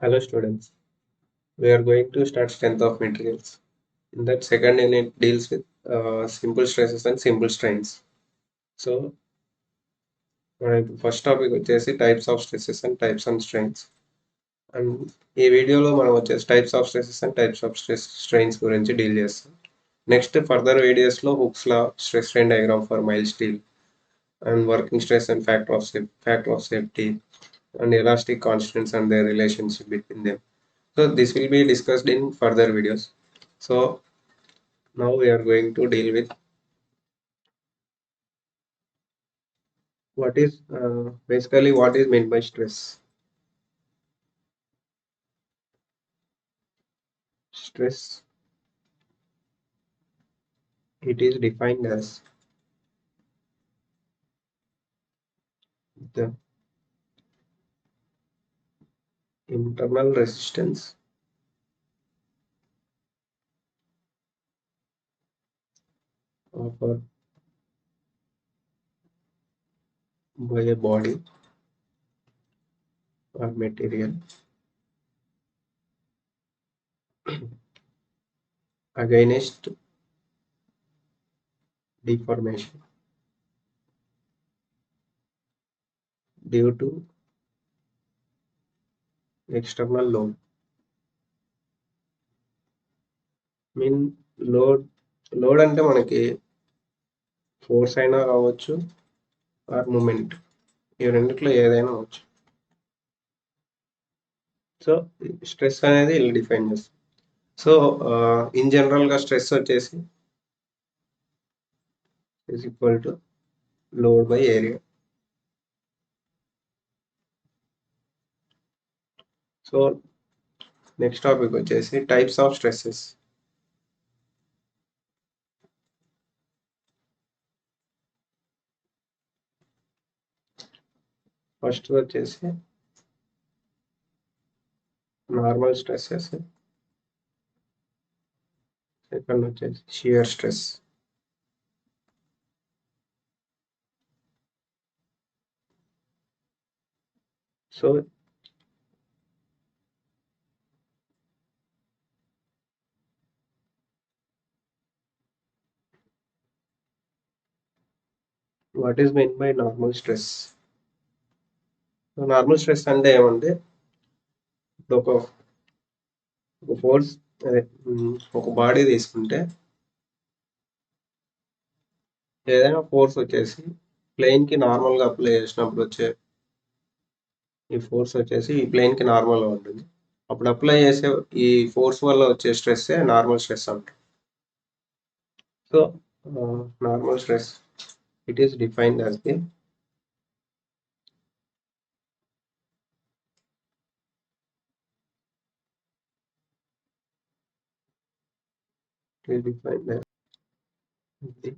Hello students, we are going to start strength of materials. In that second unit deals with simple stresses and simple strains. So first topic వచ్చేసి types of stresses and types and strains. And ఈ వీడియోలో మనం వచ్చేసి types of stresses and types of strains గురించి deal చేస్తాం. Next further వీడియోస్లో hooks law stress strain diagram for mile steel and working stress and factor of safety and elastic constants and their relationship between them. So this will be discussed in further videos. So now we are going to deal with what is basically what is meant by stress. Stress, it is defined as the internal resistance offered by a body or material against deformation due to external load. Mean load అంటే మనకి force అయినా కావచ్చు are moment, ఈ రెండిట్లో ఏదైనా అవచ్చు. So stress అనేది ఇలా డిఫైన్ చేస్తాం. సో ఇన్ జనరల్గా స్ట్రెస్ వచ్చేసి is equal to load by area. So next topic వచ్చేసి టైప్స్ ఆఫ్ స్ట్రెస్సెస్. ఫస్ట్ వచ్చేసి నార్మల్ స్ట్రెస్సెస్, సెకండ్ వచ్చేసి shear stress. So what is mean by normal stress? Normal stress అంటే ఏమంటే ఇప్పుడు ఒక ఫోర్స్, అదే ఒక బాడీ తీసుకుంటే ఏదైనా ఫోర్స్ వచ్చేసి ప్లేన్కి నార్మల్గా అప్లై చేసినప్పుడు వచ్చే ఈ ఫోర్స్ వచ్చేసి ఈ ప్లేన్కి నార్మల్గా ఉంటుంది. అప్పుడు అప్లై చేసే ఈ ఫోర్స్ వల్ల వచ్చే స్ట్రెస్ నార్మల్ స్ట్రెస్ అంటారు. So normal stress it is defined as the the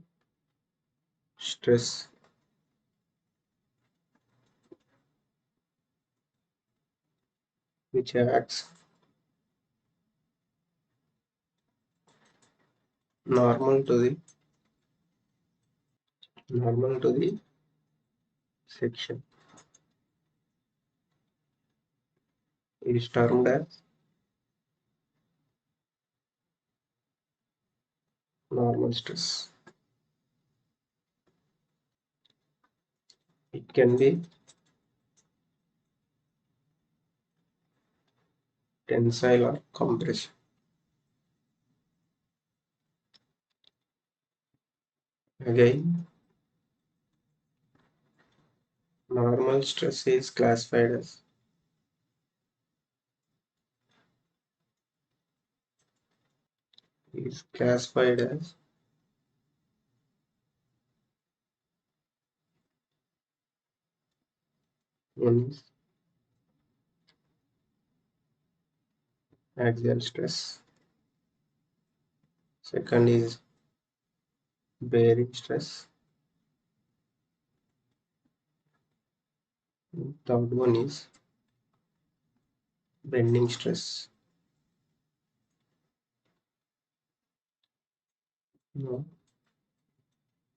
stress which acts normal to the section is termed as normal stress. It can be tensile or compression. Again, normal stress is classified as one is axial stress, second is bearing stress, third one is bending stress. Now,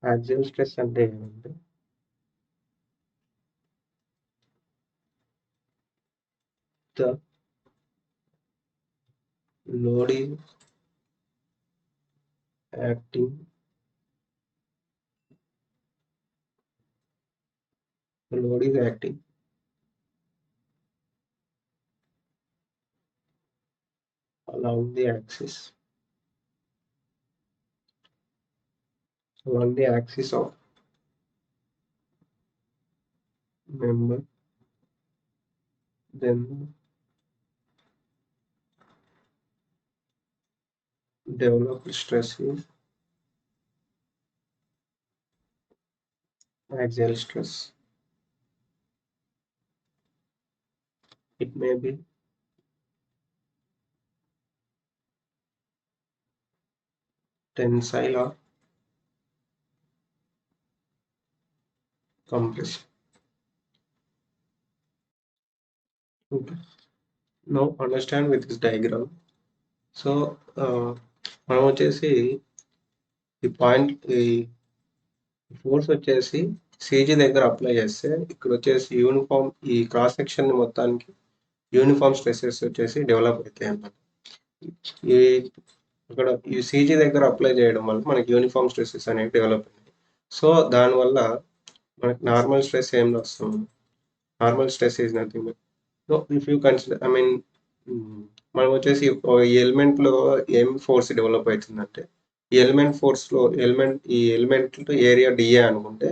axial stress అంటే ఏమంటే the load is acting load is acting along the axis of member, then developed stress is axial stress. It may be tensile or compression. Okay. Now understand with this diagram. So మనం వచ్చేసి ఈ point ఈ force వచ్చేసి CG దగ్గర apply చేస్తే ఇక్కడ వచ్చేసి uniform ఈ క్రాస్ సెక్షన్ మొత్తానికి యూనిఫామ్ స్ట్రెసెస్ వచ్చేసి డెవలప్ అవుతాయి అన్నమాట. ఈ ఇక్కడ ఈ CG దగ్గర అప్లై చేయడం వల్ల మనకి యూనిఫామ్ స్ట్రెసెస్ అనేవి డెవలప్ అవుతాయి. సో దానివల్ల మనకి నార్మల్ స్ట్రెస్ ఏం వస్తుంది, normal stress is nothing. So if you consider I mean మనం వచ్చేసి ఈ ఎలిమెంట్లో ఏం ఫోర్స్ డెవలప్ అవుతుందంటే ఈ ఈ ఎలిమెంట్ ఏరియా డిఏ అనుకుంటే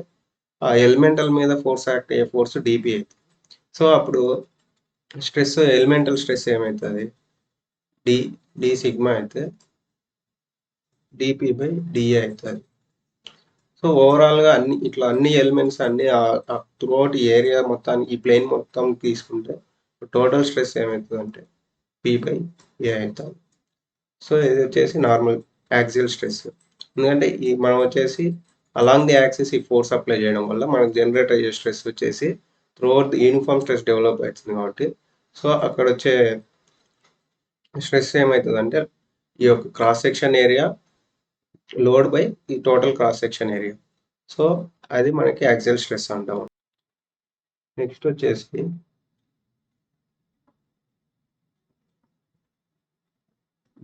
ఆ ఎలిమెంటల్ మీద ఫోర్స్ యాక్ట్ అయ్యే ఫోర్స్ డిపి అవుతుంది. సో అప్పుడు ఎలిమెంటల్ స్ట్రెస్ ఏమవుతుంది, డి డి సిగ్మా అయితే డిపి బై డిఏ అవుతుంది. సో ఓవరాల్గా అన్ని ఎలిమెంట్స్ త్రూఅవుట్ ఈ ఏరియా మొత్తానికి ఈ ప్లేన్ మొత్తం తీసుకుంటే టోటల్ స్ట్రెస్ ఏమవుతుంది అంటే పి బై ఏ అవుతుంది. సో ఇది వచ్చేసి నార్మల్ యాక్సియల్ స్ట్రెస్. ఎందుకంటే మనం వచ్చేసి అలాంగ్ ది యాక్సిస్ ఈ ఫోర్స్ అప్లై చేయడం వల్ల మనకు జనరేట్ అయ్యే స్ట్రెస్ వచ్చేసి throughout the uniform stress develop అవుతుంది కాబట్టి సో అక్కడ వచ్చే స్ట్రెస్ ఏమవుతుంది అంటే ఈ యొక్క cross section area load by ఈ total cross section area. So అది మనకి యాక్సియల్ స్ట్రెస్ అంటాం. నెక్స్ట్ వచ్చేసి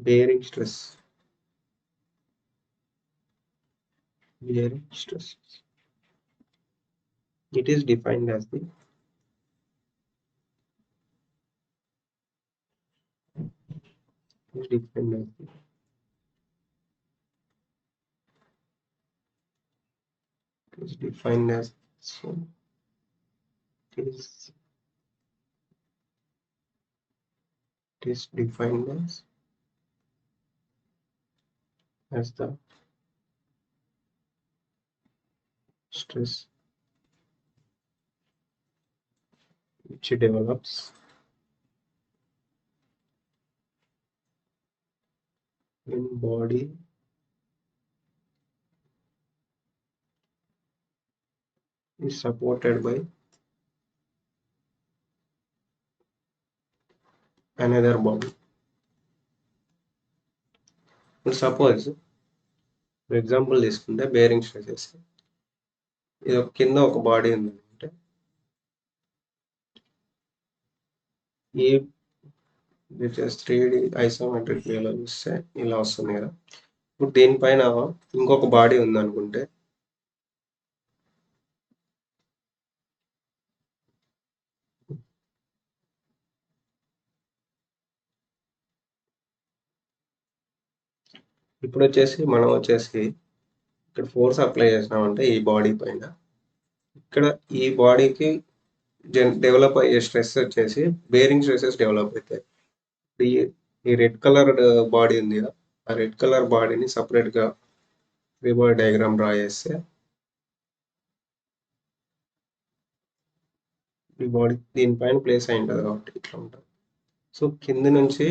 bearing stress. Bearing stress. It is defined as the is defined as the is defined as so it is defined as the stress which develops when body is supported by another body. ఇప్పుడు suppose example తీసుకుంటే bearing stresses ఇది కింద ఒక body ఉందంటే ఈ 3D isometric వ్యూలో చూస్తే ఇలా వస్తుంది కదా. ఇప్పుడు దీనిపైన ఇంకొక బాడీ ఉందనుకుంటే ఇప్పుడు వచ్చేసి మనం వచ్చేసి ఇక్కడ ఫోర్స్ అప్లై చేసినామంటే ఈ బాడీ పైన ఇక్కడ ఈ బాడీకి డెవలప్ అయ్యే స్ట్రెస్ వచ్చేసి బేరింగ్ స్ట్రెసెస్ డెవలప్ అవుతాయి. ఈ రెడ్ కలర్ బాడీ ఉంది కదా, ఆ రెడ్ కలర్ బాడీని సపరేట్గా ఫ్రీ బాడీ డయాగ్రామ్ డ్రా చేస్తే ఈ బాడీ దీనిపైన ప్లేస్ అయి ఉంటుంది కాబట్టి ఇట్లా ఉంటుంది. సో కింద నుంచి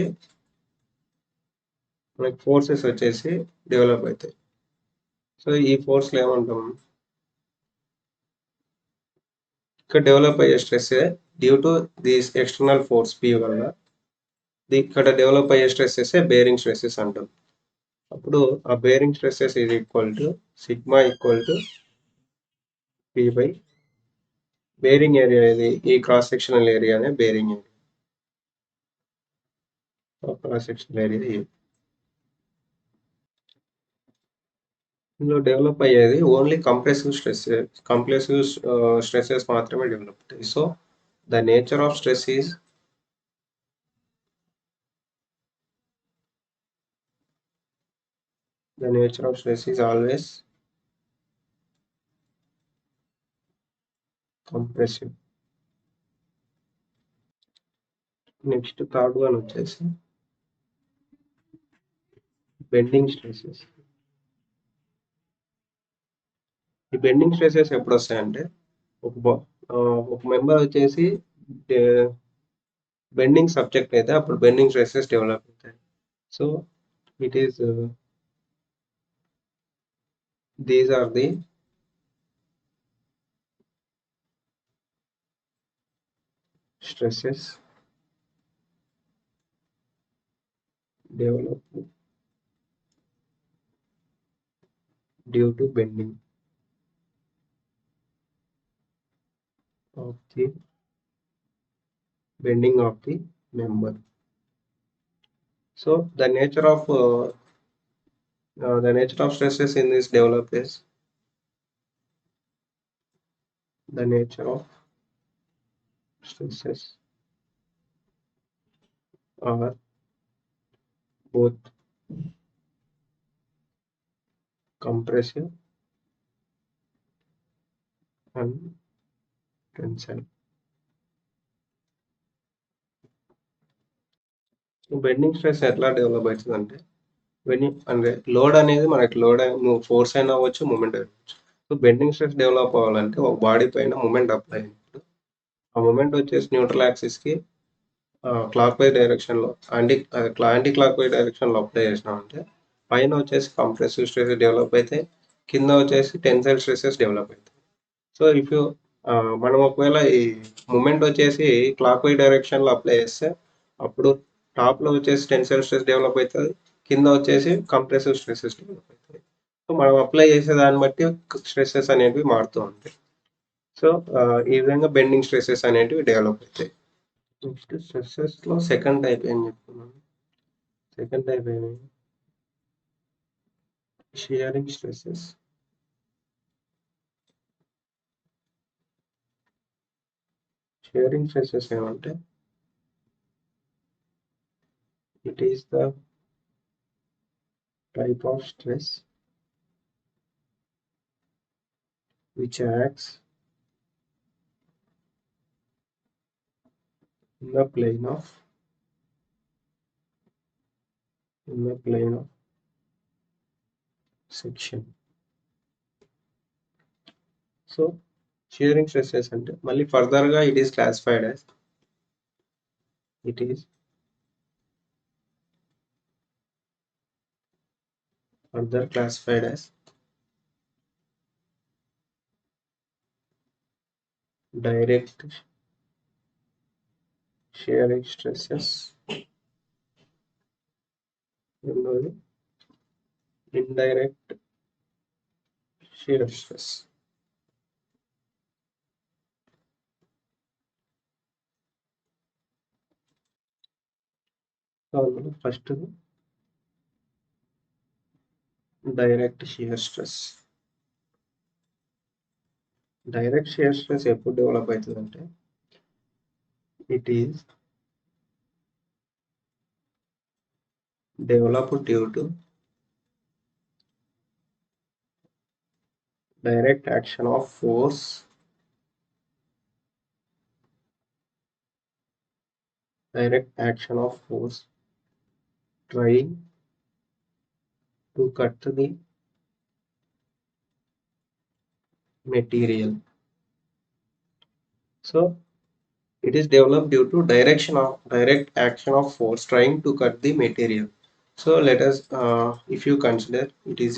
మనకి ఫోర్సెస్ వచ్చేసి డెవలప్ అవుతాయి. సో ఈ ఫోర్స్లు ఏమంటాం, ఇక్కడ డెవలప్ అయ్యే stress due to this external force P వల్ల ఇక్కడ డెవలప్ అయ్యే స్ట్రెసెస్ బేరింగ్ స్ట్రెసెస్ అంటాం. అప్పుడు ఆ bearing stresses is equal to sigma equal to P by bearing area. ఇది ఈ క్రాస్ సెక్షనల్ ఏరియానే bearing area. of cross sectional area A. ఇందులో డెవలప్ అయ్యేది ఓన్లీ కంప్రెసివ్ స్ట్రెసెస్ మాత్రమే డెవలప్ అవుతాయి. So the nature of stress is always compressive. Next third one వచ్చేసి bending stresses. ఈ bending stresses ఎప్పుడు వస్తాయంటే ఒక ఒక మెంబర్ వచ్చేసి బెండింగ్ సబ్జెక్ట్ అయితే అప్పుడు బెండింగ్ స్ట్రెసెస్ డెవలప్ అవుతాయి. So it is these are the stresses develop due to bending of the member. So the nature of stresses in this develop is the nature of stresses are both compressive and tensile. Bending stress ఎట్లా develop అవుతుందంటే అంటే load అనేది మనకి force అయినా అవ్వచ్చు, moment అవ్వచ్చు. So bending stress develop అవ్వాలంటే ఒక బాడీ పైన మూమెంట్ అప్లై అయినప్పుడు ఆ మూమెంట్ వచ్చేసి న్యూట్రల్ యాక్సిస్కి క్లాక్ వైజ్ డైరెక్షన్లో యాంటీ క్లాక్ వైజ్ డైరెక్షన్లో అప్లై చేసినామంటే పైన వచ్చేసి కంప్రెసివ్ స్ట్రెసెస్ డెవలప్ అవుతాయి, కింద వచ్చేసి టెన్సైల్ స్ట్రెసెస్ డెవలప్ అవుతాయి. సో ఇఫ్ మనం ఒకవేళ ఈ మూమెంట్ వచ్చేసి క్లాక్ వైజ్ డైరెక్షన్లో అప్లై చేస్తే అప్పుడు టాప్లో వచ్చేసి టెన్సైల్ స్ట్రెస్ డెవలప్ అవుతుంది, కింద వచ్చేసి కంప్రెసివ్ స్ట్రెసెస్ డెవలప్ అవుతాయి. సో మనం అప్లై చేసే దాన్ని బట్టి స్ట్రెసెస్ అనేవి మారుతూ ఉంటాయి. సో ఈ విధంగా బెండింగ్ స్ట్రెసెస్ అనేటివి డెవలప్ అవుతాయి. నెక్స్ట్ స్ట్రెసెస్లో సెకండ్ టైప్ ఏం చెప్తున్నాను. సెకండ్ టైప్ ఏమి షియరింగ్ స్ట్రెసెస్. షియరింగ్ స్ట్రెసెస్ ఏమంటే it is the type of stress which acts in the plane of section. So shearing stresses అంటే మళ్ళీ ఫర్దర్ గా it is classified as direct shearing stresses, రెండోది indirect shear stress. First direct shear stress. Direct shear stress ఎప్పుడు develop అవుతుందంటే it is develop due to direct action of force trying to cut the material. So it is developed due to direct action of force trying to cut the material. So let us if you consider it is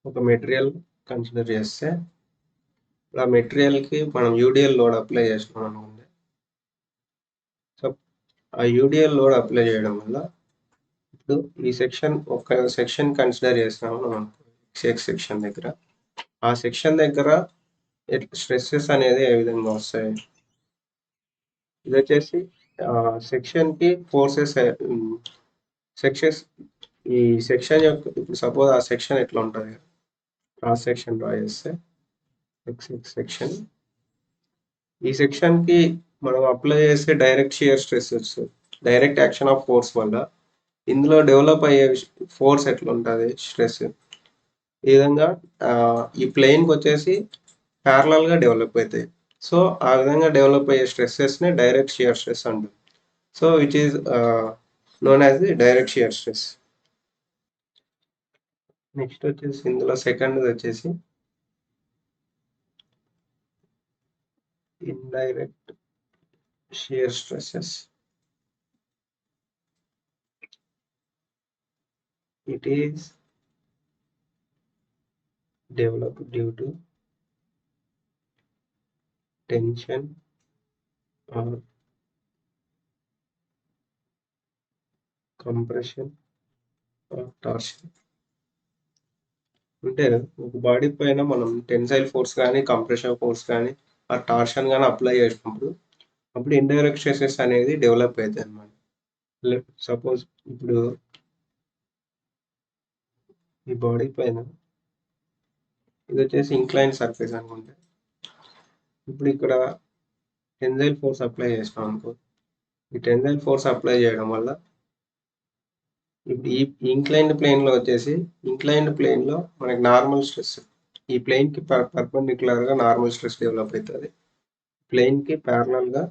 ఒక material consider చేస్తే ఆ మెటీరియల్కి మనం UDL load apply చేసినాం అనుకోండి. So ఆ UDL load apply చేయడం వల్ల ఇప్పుడు ఈ ఒక సెక్షన్ కన్సిడర్ చేసినాము మనం సెక్షన్ దగ్గర, ఆ సెక్షన్ దగ్గర స్ట్రెస్సెస్ అనేది ఏ విధంగా వస్తాయి. ఇది వచ్చేసి సెక్షన్కి ఫోర్సెస్ సెక్షన్స్ ఈ సెక్షన్ యొక్క ఇప్పుడు సపోజ్ ఆ సెక్షన్ ఎట్లా ఉంటుంది క్రాస్ సెక్షన్ డ్రా చేస్తే సెక్షన్ ఈ సెక్షన్కి మనం అప్లై చేసే direct shear stresses direct action of force వల్ల ఇందులో డెవలప్ అయ్యే ఫోర్స్ ఎట్లా ఉంటుంది స్ట్రెస్ ఈ విధంగా ఈ ప్లేన్కి వచ్చేసి ప్యారలల్గా డెవలప్ అవుతాయి. సో ఆ విధంగా డెవలప్ అయ్యే స్ట్రెస్సెస్ని డైరెక్ట్ షియర్ స్ట్రెస్ అంటాం. So which is known as the direct shear stress. Next వచ్చేసి ఇందులో సెకండ్ వచ్చేసి indirect shear stresses. It is developed due to tension or compression or torsion. అంటే ఒక బాడీ పైన మనం టెన్సైల్ ఫోర్స్ కానీ కంప్రెషన్ ఫోర్స్ కానీ ఆ టార్షన్ కానీ అప్లై చేసినప్పుడు అప్పుడు ఇండైరెక్ట్ స్ట్రెసెస్ అనేది డెవలప్ అవుతాయి అన్నమాట. సపోజ్ ఇప్పుడు ఈ బాడీ పైన ఇది వచ్చేసి ఇంక్లైన్ సర్ఫేస్ అనుకుంటే ఇప్పుడు ఇక్కడ టెన్సైల్ ఫోర్స్ అప్లై చేసినాం అనుకో, ఈ టెన్సైల్ ఫోర్స్ అప్లై చేయడం వల్ల ఇప్పుడు ఈ ఇంక్లైన్డ్ ప్లేన్లో వచ్చేసి ఇంక్లైన్డ్ ప్లేన్లో మనకి నార్మల్ స్ట్రెస్ ఈ ప్లేన్కి పర్పెండిక్యులర్గా నార్మల్ స్ట్రెస్ డెవలప్ అవుతుంది. ప్లేన్కి ప్యారలల్గా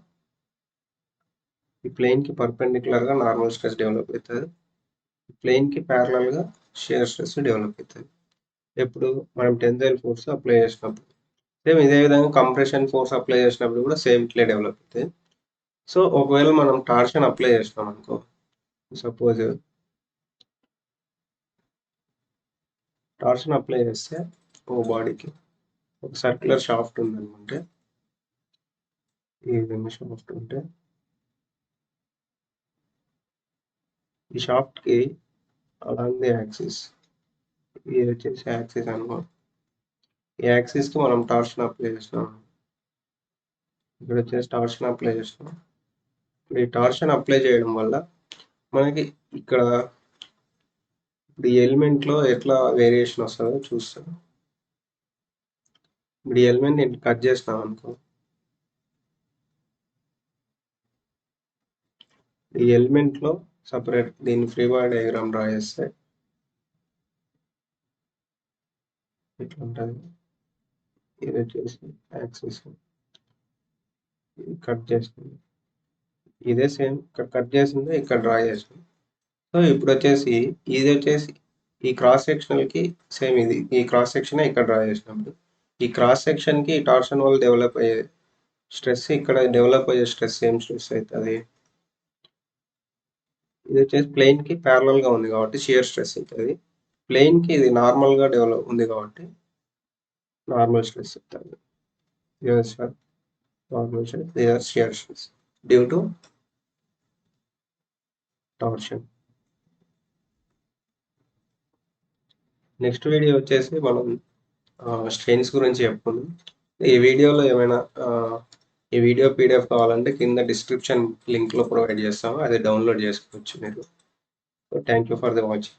ఈ ప్లేన్కి పర్పెండిక్యులర్గా నార్మల్ స్ట్రెస్ డెవలప్ అవుతుంది. ప్లేన్కి ప్యారలల్గా షియర్ స్ట్రెస్ డెవలప్ అవుతుంది ఎప్పుడు మనం టెన్సైల్ ఫోర్స్ అప్లై చేసినప్పుడు. సేమ్ ఇదే విధంగా కంప్రెషన్ ఫోర్స్ అప్లై చేసినప్పుడు కూడా సేమ్ ఇట్లే డెవలప్ అవుతుంది. సో ఒకవేళ మనం టార్షన్ అప్లై చేసినాం అనుకో, సపోజ్ టార్షన్ అప్లై చేస్తే ఓ బాడీకి ఒక సర్క్యులర్ షాఫ్ట్ ఉందనుకుంటే ఈ విధంగా షాఫ్ట్ ఉంటే ఈ షాఫ్ట్కి అలాంగ్ ది యాక్సిస్ ఇది వచ్చేసి యాక్సిస్ అనుకో, ఈ యాక్సిస్కి మనం టార్షన్ అప్లై చేసినాం. ఇక్కడ వచ్చేసి టార్షన్ అప్లై చేసినాం. ఈ టార్షన్ అప్లై చేయడం వల్ల మనకి ఇక్కడ ఇప్పుడు ఈ ఎలిమెంట్లో ఎట్లా వేరియేషన్ వస్తుందో చూస్తాం. ఇప్పుడు ఈ ఎలిమెంట్ నేను కట్ చేస్తాం అనుకో, ఈ ఎలిమెంట్లో సపరేట్ దీన్ని ఫ్రీ బాడీ డయాగ్రామ్ డ్రా చేస్తే ఇట్లా ఉంటుంది. ఇది వచ్చేసి యాక్సిస్ కట్ చేస్తుంది, ఇదే సేమ్ ఇక్కడ కట్ చేసింది ఇక్కడ డ్రా చేసింది. సో ఇప్పుడు వచ్చేసి ఇది వచ్చేసి ఈ క్రాస్ సెక్షనల్కి సేమ్ ఇది ఈ క్రాస్ సెక్షన్ ఇక్కడ డ్రా చేసినప్పుడు ఈ క్రాస్ సెక్షన్కి టార్షన్ వల్ల డెవలప్ అయ్యే స్ట్రెస్ ఇక్కడ డెవలప్ అయ్యే స్ట్రెస్ సేమ్ స్ట్రెస్ అవుతుంది. ఇది వచ్చేసి ప్లేన్కి ప్యారలల్గా ఉంది కాబట్టి షియర్ స్ట్రెస్ అవుతుంది. ప్లేన్కి ఇది నార్మల్గా డెవలప్ ఉంది కాబట్టి నార్మల్ స్ట్రెస్ అవుతుంది. Normal stress shear stress due to torsion. Next video వచ్చేసి మనం స్ట్రెయిన్స్ గురించి చెప్పుకుందాం. ఈ వీడియోలో ఏమైనా ఈ వీడియో పీడిఎఫ్ కావాలంటే కింద డిస్క్రిప్షన్ లింక్లో ప్రొవైడ్ చేస్తాము, అది డౌన్లోడ్ చేసుకోవచ్చు మీరు. So thank you for the watching.